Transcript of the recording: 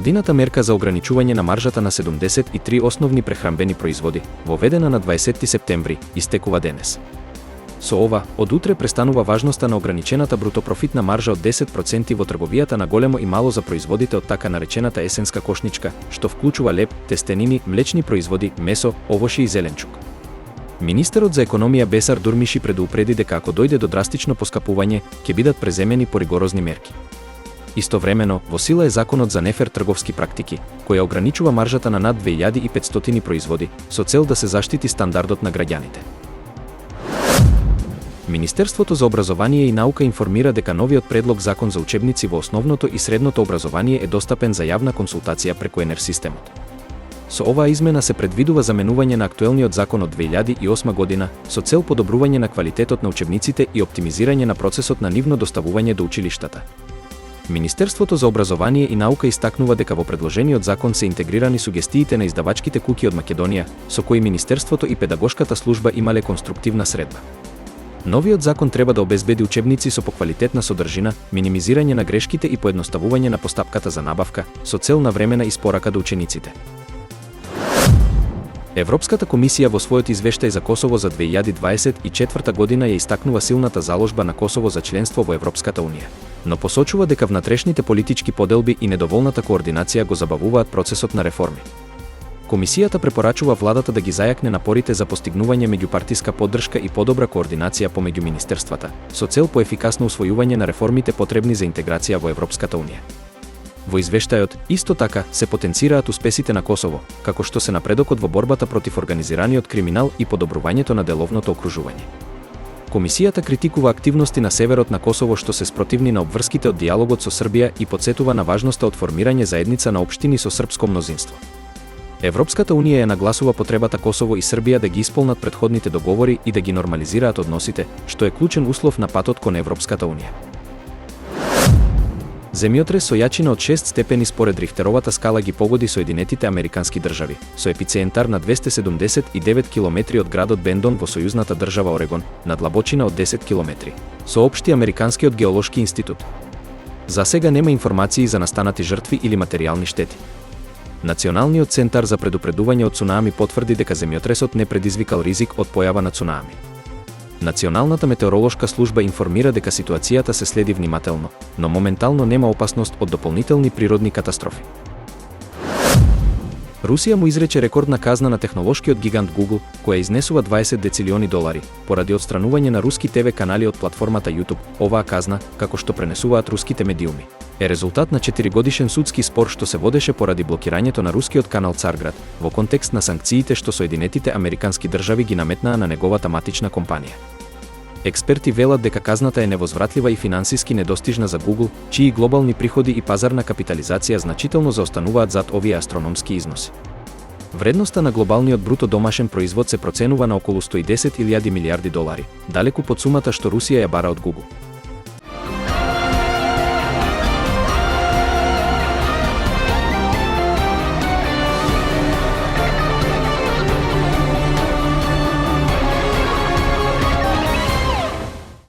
Владината мерка за ограничување на маржата на 73 основни прехранбени производи, воведена на 20 септември, истекува денес. Со ова, од утре престанува важноста на ограничената брутопрофитна маржа од 10% во трговијата на големо и мало за производите од така наречената есенска кошничка, што вклучува леб, тестенини, млечни производи, месо, овошје и зеленчук. Министерот за економија Бесар Дурмиши предупреди дека ако дојде до драстично поскапување, ќе бидат преземени поригорозни мерки. Истовремено, во сила е законот за нефер трговски практики, која ограничува маржата на над 2500 производи, со цел да се заштити стандардот на граѓаните. Министерството за образование и наука информира дека новиот предлог закон за учебници во основното и средното образование е достапен за јавна консултација преку ЕНЕР системот. Со оваа измена се предвидува заменување на актуелниот закон од 2008 година со цел подобрување на квалитетот на учебниците и оптимизирање на процесот на нивно доставување до училиштата. Министерството за образование и наука истакнува дека во предложениот закон се интегрирани сугестиите на издавачките куќи од Македонија, со кои Министерството и педагошката служба имале конструктивна средба. Новиот закон треба да обезбеди учебници со поквалитетна содржина, минимизирање на грешките и поедноставување на постапката за набавка, со цел на времена испорака до учениците. Европската комисија во својот извештај за Косово за 2024 година ја истакнува силната заложба на Косово за членство во Европската унија, но посочува дека внатрешните политички поделби и недоволната координација го забавуваат процесот на реформи. Комисијата препорачува владата да ги зајакне напорите за постигнување меѓупартиска поддршка и подобра координација помеѓу министерствата, со цел поефикасно усвојување на реформите потребни за интеграција во Европската унија. Во извештајот, исто така, се потенцираат успесите на Косово, како што се напредокот во борбата против организираниот криминал и подобрувањето на деловното окружување. Комисијата критикува активности на северот на Косово што се спротивни на обврските од диалогот со Србија и потсетува на важноста од формирање заедница на општини со српско мнозинство. Европската унија ја нагласува потребата Косово и Србија да ги исполнат претходните договори и да ги нормализираат односите, што е клучен услов на патот кон Европската унија. Земјотрес со јачина од 6 степени според Рихтеровата скала ги погоди Соединетите Американски држави, со епицентар на 279 км од градот Бендон во сојузната држава Орегон, на длабочина од 10 км, соопшти Американскиот геолошки институт. За сега нема информации за настанати жртви или материјални штети. Националниот центар за предупредување од цунами потврди дека земјотресот не предизвикал ризик од појава на цунами. Националната метеоролошка служба информира дека ситуацијата се следи внимателно, но моментално нема опасност од дополнителни природни катастрофи. Русија му изрече рекордна казна на технолошкиот гигант Google, која изнесува 20 децилиони долари, поради отстранување на руски ТВ канали од платформата YouTube. Оваа казна, како што пренесуваат руските медиуми, е резултат на 4-годишен судски спор што се водеше поради блокирањето на рускиот канал Царград, во контекст на санкциите што Соединетите Американски држави ги наметнаа на неговата матична компанија. Експерти велат дека казната е невозвратлива и финансиски недостижна за Google, чии глобални приходи и пазарна капитализација значително заостануваат зад овие астрономски износи. Вредноста на глобалниот бруто домашен производ се проценува на околу 110.000 милиарди долари, далеку под сумата што Русија ја бара од Google.